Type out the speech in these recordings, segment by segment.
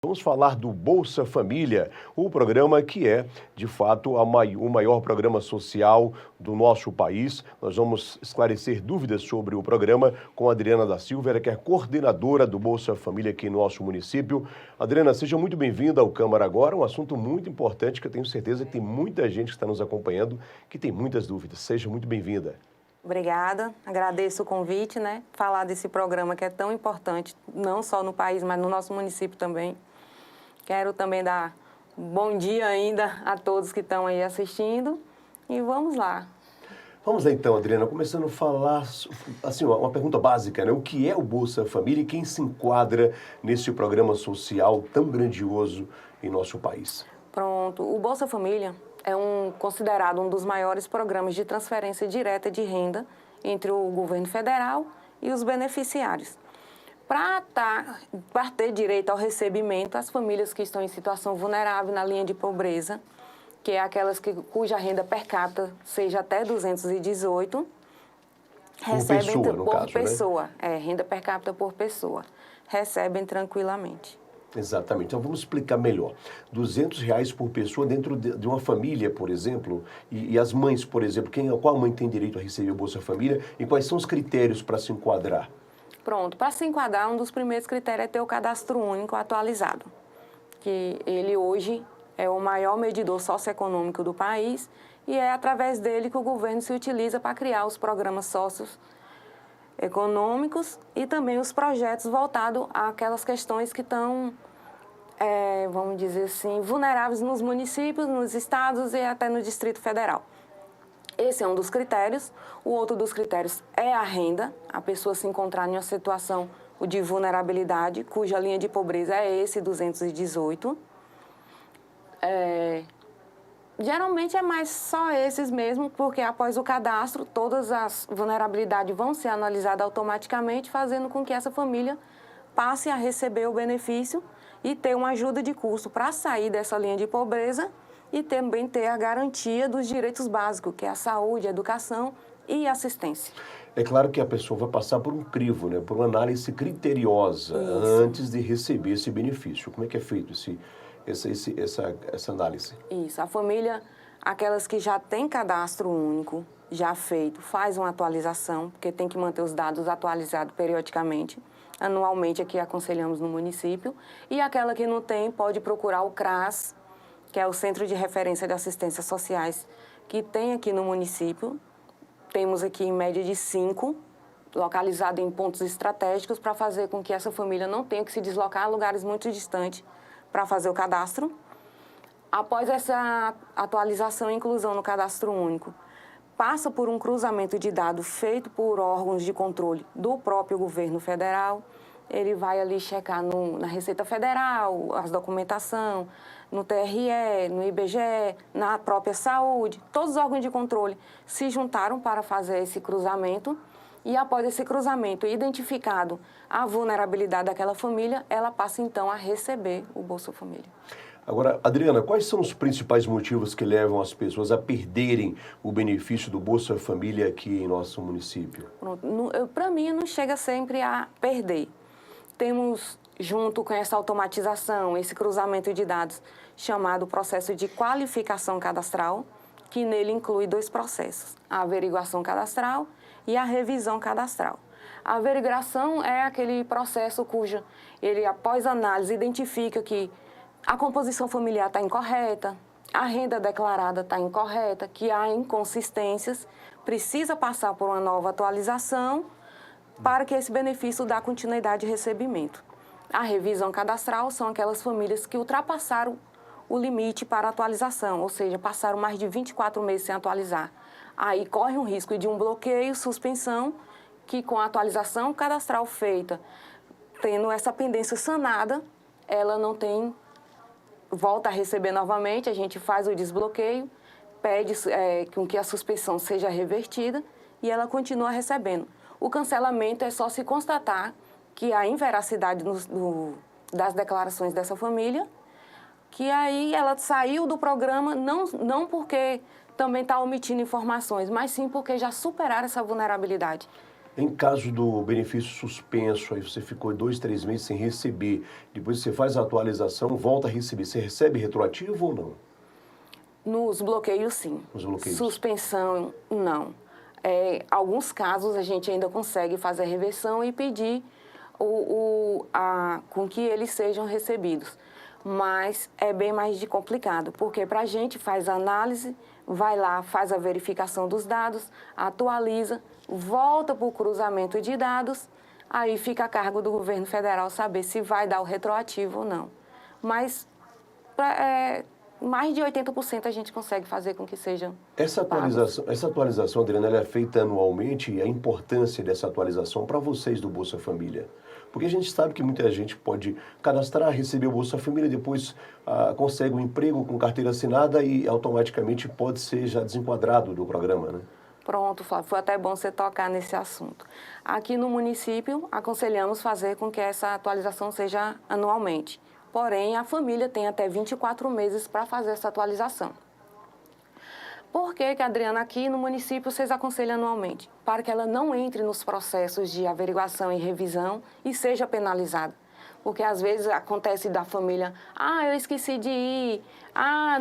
Vamos falar do Bolsa Família, o programa que é, de fato, o maior programa social do nosso país. Nós vamos esclarecer dúvidas sobre o programa com a Adriana da Silva, ela que é coordenadora do Bolsa Família aqui em nosso município. Adriana, seja muito bem-vinda ao Câmara Agora, um assunto muito importante que eu tenho certeza que tem muita gente que está nos acompanhando que tem muitas dúvidas. Seja muito bem-vinda. Obrigada, agradeço o convite, Falar desse programa que é tão importante, não só no país, mas no nosso município também. Quero também dar bom dia ainda a todos que estão aí assistindo e vamos lá. Vamos lá então, Adriana, começando a falar, assim, uma pergunta básica, né? O que é o Bolsa Família e quem se enquadra nesse programa social tão grandioso em nosso país? Pronto, o Bolsa Família é considerado um dos maiores programas de transferência direta de renda entre o governo federal e os beneficiários. Para ter direito ao recebimento, as famílias que estão em situação vulnerável na linha de pobreza, que é aquelas cuja renda per capita seja até 218, recebem por pessoa, renda per capita por pessoa, recebem tranquilamente. Exatamente. Então vamos explicar melhor. R$200 por pessoa dentro de uma família, por exemplo, e as mães, por exemplo, qual mãe tem direito a receber o Bolsa Família e quais são os critérios para se enquadrar? Pronto, para se enquadrar, um dos primeiros critérios é ter o cadastro único atualizado, que ele hoje é o maior medidor socioeconômico do país e é através dele que o governo se utiliza para criar os programas socioeconômicos e também os projetos voltados àquelas questões que estão, vamos dizer assim, vulneráveis nos municípios, nos estados e até no Distrito Federal. Esse é um dos critérios. O outro dos critérios é a renda, a pessoa se encontrar em uma situação de vulnerabilidade, cuja linha de pobreza é esse 218. Geralmente é mais só esses mesmo, porque após o cadastro, todas as vulnerabilidades vão ser analisadas automaticamente, fazendo com que essa família passe a receber o benefício e ter uma ajuda de custo para sair dessa linha de pobreza e também ter a garantia dos direitos básicos, que é a saúde, a educação e assistência. É claro que a pessoa vai passar por um crivo, por uma análise criteriosa antes de receber esse benefício. Como é que é feito essa análise? Isso, a família, aquelas que já têm cadastro único, já feito, faz uma atualização, porque tem que manter os dados atualizados periodicamente. Anualmente aqui aconselhamos no município. E aquela que não tem, pode procurar o CRAS, que é o Centro de Referência de Assistências Sociais, que tem aqui no município. Temos aqui em média de 5, localizados em pontos estratégicos, para fazer com que essa família não tenha que se deslocar a lugares muito distantes para fazer o cadastro. Após essa atualização e inclusão no cadastro único, passa por um cruzamento de dados feito por órgãos de controle do próprio governo federal. Ele vai ali checar na Receita Federal, as documentação, no TRE, no IBGE, na própria saúde. Todos os órgãos de controle se juntaram para fazer esse cruzamento e, após esse cruzamento, identificado a vulnerabilidade daquela família, ela passa, então, a receber o Bolsa Família. Agora, Adriana, quais são os principais motivos que levam as pessoas a perderem o benefício do Bolsa Família aqui em nosso município? Para mim, não chega sempre a perder. Temos, junto com essa automatização, esse cruzamento de dados, chamado processo de qualificação cadastral, que nele inclui 2 processos, a averiguação cadastral e a revisão cadastral. A averiguação é aquele processo cujo ele, após análise, identifica que a composição familiar está incorreta, a renda declarada está incorreta, que há inconsistências, precisa passar por uma nova atualização para que esse benefício dê continuidade de recebimento. A revisão cadastral são aquelas famílias que ultrapassaram o limite para atualização, ou seja, passaram mais de 24 meses sem atualizar. Aí corre um risco de um bloqueio, suspensão, que com a atualização cadastral feita, tendo essa pendência sanada, ela não tem, volta a receber novamente, a gente faz o desbloqueio, pede com que a suspensão seja revertida e ela continua recebendo. O cancelamento é só se constatar que há inveracidade das declarações dessa família, que aí ela saiu do programa não porque também está omitindo informações, mas sim porque já superaram essa vulnerabilidade. Em caso do benefício suspenso, aí você ficou 2, 3 meses sem receber, depois você faz a atualização, volta a receber, você recebe retroativo ou não? Nos bloqueios, sim. Nos bloqueios. Suspensão, não. Alguns casos a gente ainda consegue fazer a reversão e pedir com que eles sejam recebidos. Mas é bem mais complicado, porque para a gente faz a análise, vai lá, faz a verificação dos dados, atualiza, volta para o cruzamento de dados, aí fica a cargo do governo federal saber se vai dar o retroativo ou não. Mas mais de 80% a gente consegue fazer com que sejam Essa atualização, Adriana, ela é feita anualmente, e a importância dessa atualização para vocês do Bolsa Família? Porque a gente sabe que muita gente pode cadastrar, receber o Bolsa Família, depois consegue um emprego com carteira assinada e automaticamente pode ser já desenquadrado do programa, né? Pronto, Flávio, foi até bom você tocar nesse assunto. Aqui no município, aconselhamos fazer com que essa atualização seja anualmente. Porém, a família tem até 24 meses para fazer essa atualização. Por que, Adriana, aqui no município vocês aconselham anualmente? Para que ela não entre nos processos de averiguação e revisão e seja penalizada. Porque às vezes acontece da família, eu esqueci de ir,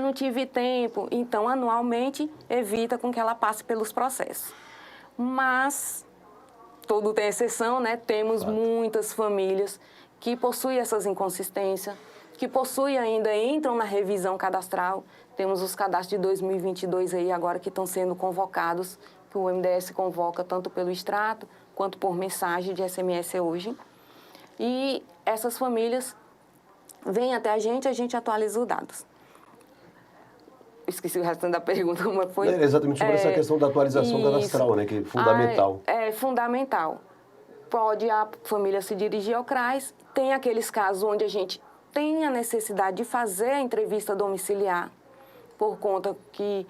não tive tempo. Então, anualmente, evita com que ela passe pelos processos. Mas, tudo tem exceção, né? Temos muitas famílias que possuem essas inconsistências, que possuem ainda, entram na revisão cadastral. Temos os cadastros de 2022 aí agora que estão sendo convocados, que o MDS convoca tanto pelo extrato quanto por mensagem de SMS hoje. E essas famílias vêm até a gente atualiza os dados. Esqueci o restante da pergunta, como foi? É exatamente sobre essa questão da atualização cadastral, né? Que é fundamental. É fundamental. Pode a família se dirigir ao CRAS. Tem aqueles casos onde a gente tem a necessidade de fazer a entrevista domiciliar, por conta que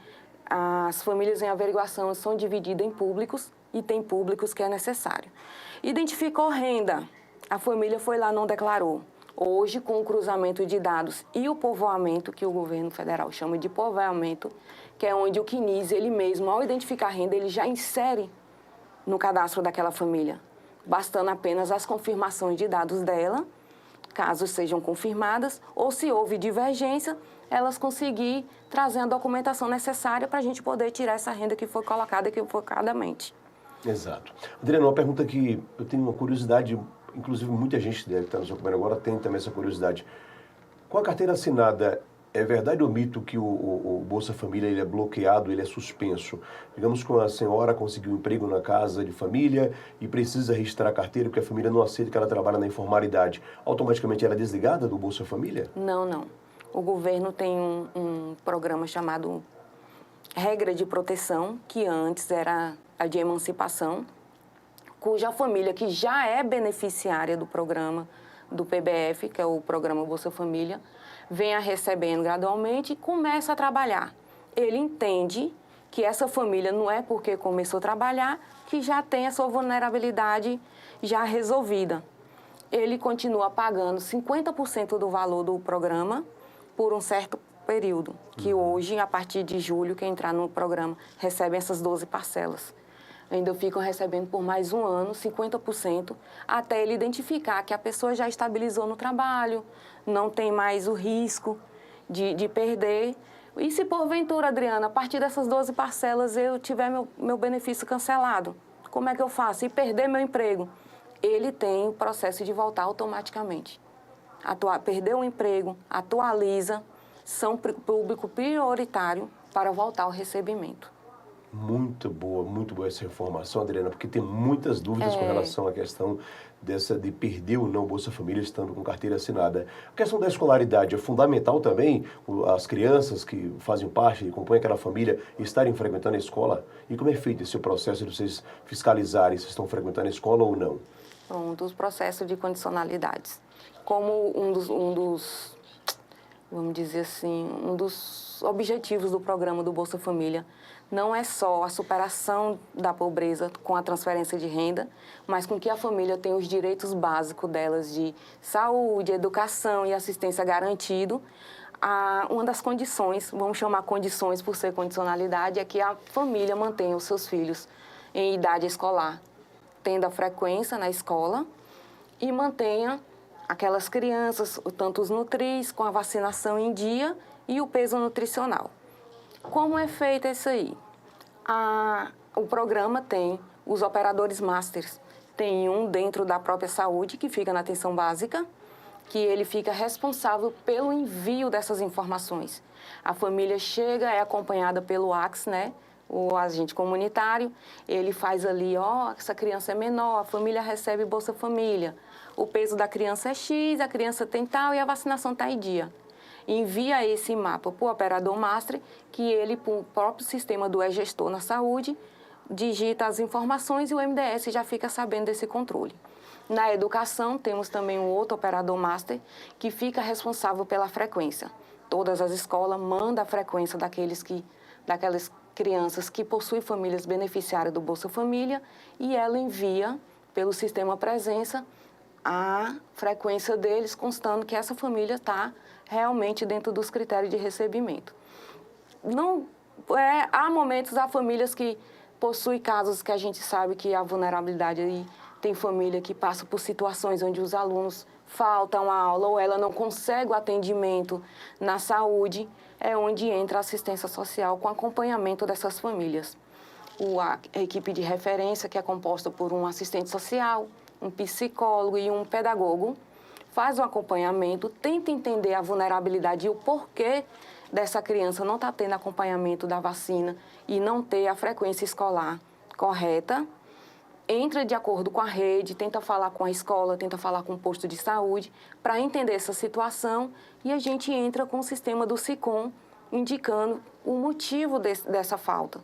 as famílias em averiguação são divididas em públicos e tem públicos que é necessário. Identificou renda, a família foi lá, não declarou. Hoje, com o cruzamento de dados e o povoamento, que o governo federal chama de povoamento, que é onde o CNIS, ele mesmo, ao identificar a renda, ele já insere no cadastro daquela família, bastando apenas as confirmações de dados dela, caso sejam confirmadas, ou se houve divergência, elas conseguir trazer a documentação necessária para a gente poder tirar essa renda que foi colocada equivocadamente. Exato. Adriana, uma pergunta que eu tenho uma curiosidade, inclusive muita gente deve estar nos acompanhando agora tem também essa curiosidade. Com a carteira assinada, é verdade ou mito que o Bolsa Família ele é bloqueado, ele é suspenso? Digamos que a senhora conseguiu um emprego na casa de família e precisa registrar a carteira porque a família não aceita que ela trabalha na informalidade. Automaticamente ela é desligada do Bolsa Família? Não, não. O governo tem um programa chamado Regra de Proteção, que antes era a de emancipação, cuja família que já é beneficiária do programa do PBF, que é o programa Bolsa Família, venha recebendo gradualmente e começa a trabalhar. Ele entende que essa família não é porque começou a trabalhar que já tem a sua vulnerabilidade já resolvida. Ele continua pagando 50% do valor do programa por um certo período, que hoje, a partir de julho, quem entrar no programa recebe essas 12 parcelas. Ainda ficam recebendo por mais um ano, 50%, até ele identificar que a pessoa já estabilizou no trabalho, não tem mais o risco de perder. E se porventura, Adriana, a partir dessas 12 parcelas eu tiver meu benefício cancelado, como é que eu faço? E perder meu emprego? Ele tem o processo de voltar automaticamente. Perdeu o emprego, atualiza, são público prioritário para voltar ao recebimento. Muito boa essa informação, Adriana, porque tem muitas dúvidas com relação à questão de perder ou não Bolsa Família estando com carteira assinada. A questão da escolaridade é fundamental também, as crianças que fazem parte e compõem aquela família estarem frequentando a escola. E como é feito esse processo de vocês fiscalizarem se estão frequentando a escola ou não? Pronto, os processos de condicionalidades. Como um dos, vamos dizer assim, um dos objetivos do programa do Bolsa Família não é só a superação da pobreza com a transferência de renda, mas com que a família tenha os direitos básicos delas de saúde, educação e assistência garantido. Uma das condições, vamos chamar condições por ser condicionalidade, é que a família mantenha os seus filhos em idade escolar. tendo a frequência na escola e mantenha aquelas crianças, tanto os nutris, com a vacinação em dia e o peso nutricional. Como é feito isso aí? O programa tem os operadores masters. Tem um dentro da própria saúde, que fica na atenção básica, que ele fica responsável pelo envio dessas informações. A família chega, é acompanhada pelo ACS, né? O agente comunitário, ele faz ali, essa criança é menor, a família recebe Bolsa Família. O peso da criança é X, a criança tem tal e a vacinação está em dia. Envia esse mapa para o operador master, que ele, para o próprio sistema do e-gestor na saúde, digita as informações e o MDS já fica sabendo desse controle. Na educação, temos também um outro operador master, que fica responsável pela frequência. Todas as escolas mandam a frequência daquelas crianças que possuem famílias beneficiárias do Bolsa Família e ela envia pelo sistema presença a frequência deles, constando que essa família está realmente dentro dos critérios de recebimento. Há momentos, há famílias que possuem casos que a gente sabe que a vulnerabilidade aí, tem família que passa por situações onde os alunos faltam a aula ou ela não consegue o atendimento na saúde, é onde entra a assistência social com acompanhamento dessas famílias. A equipe de referência, que é composta por um assistente social, um psicólogo e um pedagogo, faz o acompanhamento, tenta entender a vulnerabilidade e o porquê dessa criança não estar tendo acompanhamento da vacina e não ter a frequência escolar correta, entra de acordo com a rede, tenta falar com a escola, tenta falar com o posto de saúde para entender essa situação e a gente entra com o sistema do SICOM indicando o motivo dessa falta,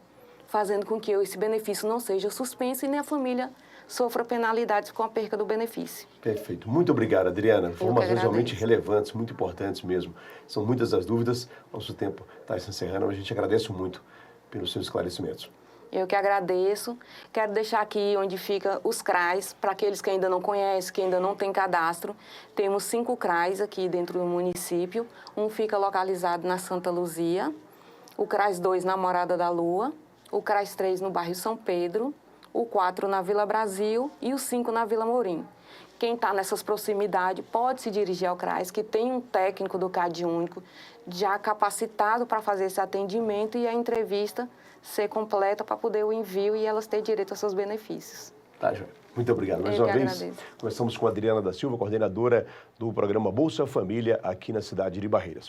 fazendo com que esse benefício não seja suspenso e nem a família sofra penalidades com a perca do benefício. Perfeito. Muito obrigado, Adriana. Informações realmente relevantes, muito importantes mesmo. São muitas as dúvidas. Nosso tempo está se encerrando, mas a gente agradece muito pelos seus esclarecimentos. Eu que agradeço. Quero deixar aqui onde fica os CRAs, para aqueles que ainda não conhecem, que ainda não têm cadastro. Temos 5 CRAs aqui dentro do município. Um fica localizado na Santa Luzia, o CRAS 2 na Morada da Lua, o CRAS 3 no bairro São Pedro, o 4 na Vila Brasil e o 5 na Vila Morim. Quem está nessas proximidades pode se dirigir ao CRAS, que tem um técnico do CAD único já capacitado para fazer esse atendimento e a entrevista ser completa para poder o envio e elas terem direito aos seus benefícios. Tá, Joia. Muito obrigado. Mais uma vez, conversamos com a Adriana da Silva, coordenadora do programa Bolsa Família aqui na cidade de Barreiras.